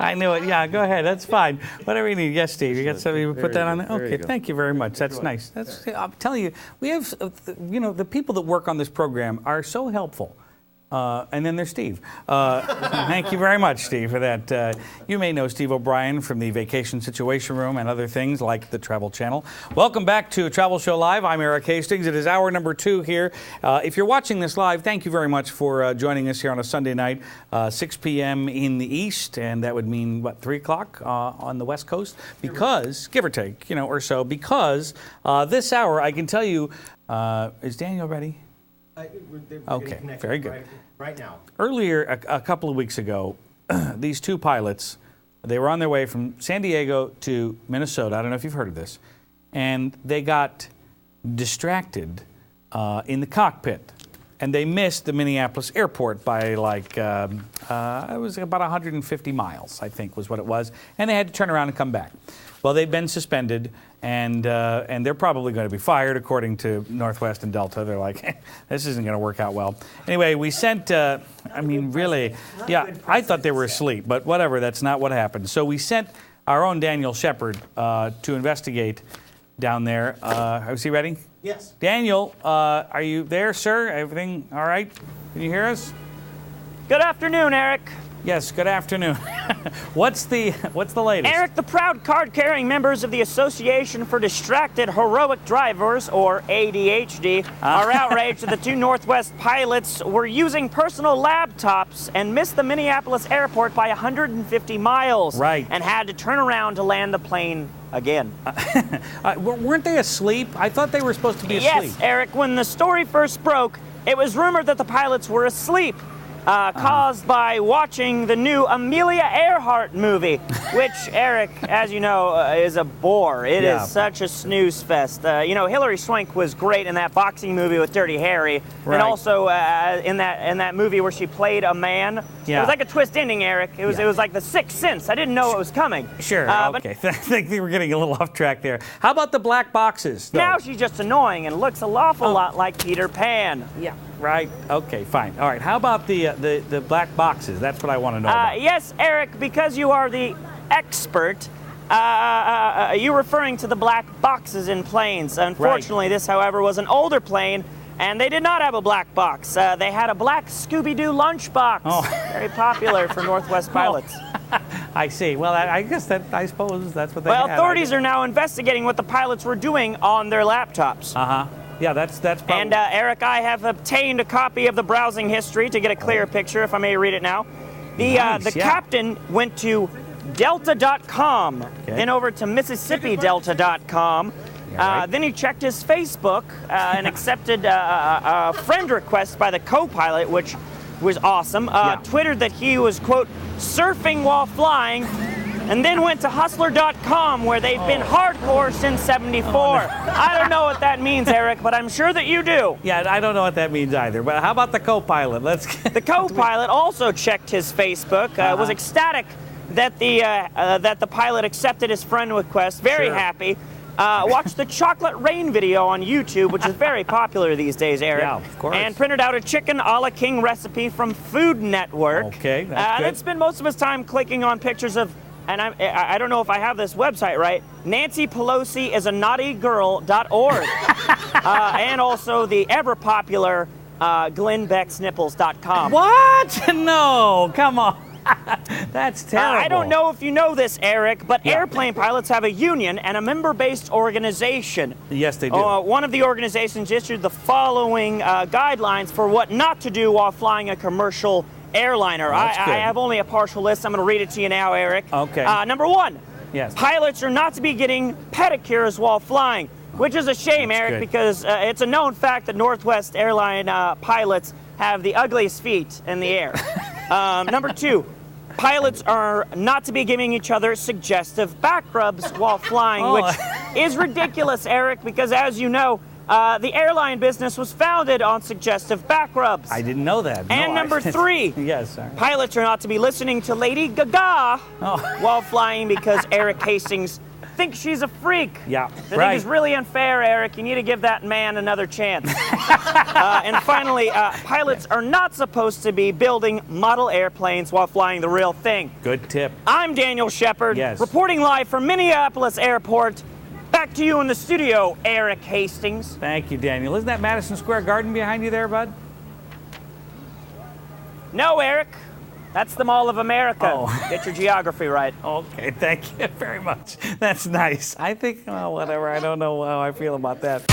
I knew it. Yeah, go ahead. That's fine. Whatever you need. Yes, Steve. You got something to put that on there? Okay, thank you very much. That's nice. I'm telling you, we have, the people that work on this program are so helpful. And then there's Steve. Thank you very much, Steve, for that. You may know Steve O'Brien from the Vacation Situation Room and other things like the Travel Channel. Welcome back to Travel Show Live. I'm Erik Hastings. It is hour number 2 here. If you're watching this live, thank you very much for joining us here on a Sunday night, 6 p.m. in the East, and that would mean, what, 3 o'clock on the West Coast? Because, give or take, or so, because this hour, I can tell you, is Daniel ready? Okay, very good. Right now. Earlier, a couple of weeks ago, these two pilots, they were on their way from San Diego to Minnesota. I don't know if you've heard of this. And they got distracted in the cockpit. And they missed the Minneapolis airport by it was about 150 miles, I think was what it was. And they had to turn around and come back. Well, they've been suspended, and they're probably going to be fired, according to Northwest and Delta. They're like, this isn't going to work out well. Anyway, we sent, I thought they were asleep, but whatever, that's not what happened. So we sent our own Daniel Shepard to investigate down there. Is he ready? Yes. Daniel, are you there, sir? Everything all right? Can you hear us? Good afternoon, Erik. Yes, good afternoon. What's the latest? Erik, the proud card-carrying members of the Association for Distracted Heroic Drivers, or ADHD, are outraged that the two Northwest pilots were using personal laptops and missed the Minneapolis airport by 150 miles. Right. And had to turn around to land the plane again. Weren't they asleep? I thought they were supposed to be asleep. Yes, Erik, when the story first broke, it was rumored that the pilots were asleep. Caused by watching the new Amelia Earhart movie, which, Erik, as you know, is a bore. It is such a snooze fest. Hilary Swank was great in that boxing movie with Dirty Harry, and also in that movie where she played a man. Yeah. It was like a twist ending, Erik. It was like The Sixth Sense. I didn't know it was coming. Sure. Okay. I think we were getting a little off track there. How about the black boxes? Now she's just annoying and looks an awful lot like Peter Pan. Yeah. Right. Okay. Fine. All right. How about the black boxes? That's what I want to know about. Yes, Erik, because you are the expert. You're referring to the black boxes in planes. Unfortunately, this, however, was an older plane, and they did not have a black box. They had a black Scooby-Doo lunchbox. Oh. Very popular for Northwest pilots. I see. Well, I suppose that's what they had. Well, authorities are now investigating what the pilots were doing on their laptops. Uh-huh. Yeah, that's probably... And, Erik, I have obtained a copy of the browsing history to get a clear picture, if I may read it now. The captain went to Delta.com, then over to MississippiDelta.com. Then he checked his Facebook and accepted a friend request by the co-pilot, which was awesome. Twittered that he was, quote, surfing while flying, and then went to Hustler.com, where they've been hardcore since '74. I don't know what that means, Erik, but I'm sure that you do. Yeah, I don't know what that means either. But how about the co-pilot? The co-pilot also checked his Facebook. Was ecstatic that the pilot accepted his friend request. Very happy. Watched the chocolate rain video on YouTube, which is very popular these days, Erik. Yeah, of course. And printed out a chicken a la king recipe from Food Network. Okay, that's good. Then spent most of his time clicking on pictures of, and I don't know if I have this website right, Nancy Pelosi is a naughtygirl.org. And also the ever-popular GlennBecksNipples.com. What? No, come on. That's terrible. I don't know if you know this, Erik, but airplane pilots have a union and a member-based organization. Yes, they do. One of the organizations issued the following guidelines for what not to do while flying a commercial airliner. I have only a partial list. I'm going to read it to you now, Erik. Okay. Number 1, yes. Pilots are not to be getting pedicures while flying, which is a shame, Erik, because it's a known fact that Northwest Airline pilots have the ugliest feet in the air. Number 2, pilots are not to be giving each other suggestive back rubs while flying, which is ridiculous, Erik, because as you know, the airline business was founded on suggestive back rubs. I didn't know that. And number 3, yes, sorry. Pilots are not to be listening to Lady Gaga while flying because Erik Hastings think she's a freak. Yeah, I think it's really unfair, Erik. You need to give that man another chance. And finally, pilots are not supposed to be building model airplanes while flying the real thing. Good tip. I'm Daniel Shepard, reporting live from Minneapolis Airport. Back to you in the studio, Erik Hastings. Thank you, Daniel. Isn't that Madison Square Garden behind you there, bud? No, Erik. That's the Mall of America. Oh. Get your geography right. Okay, thank you very much. That's nice. I think, well, whatever. I don't know how I feel about that.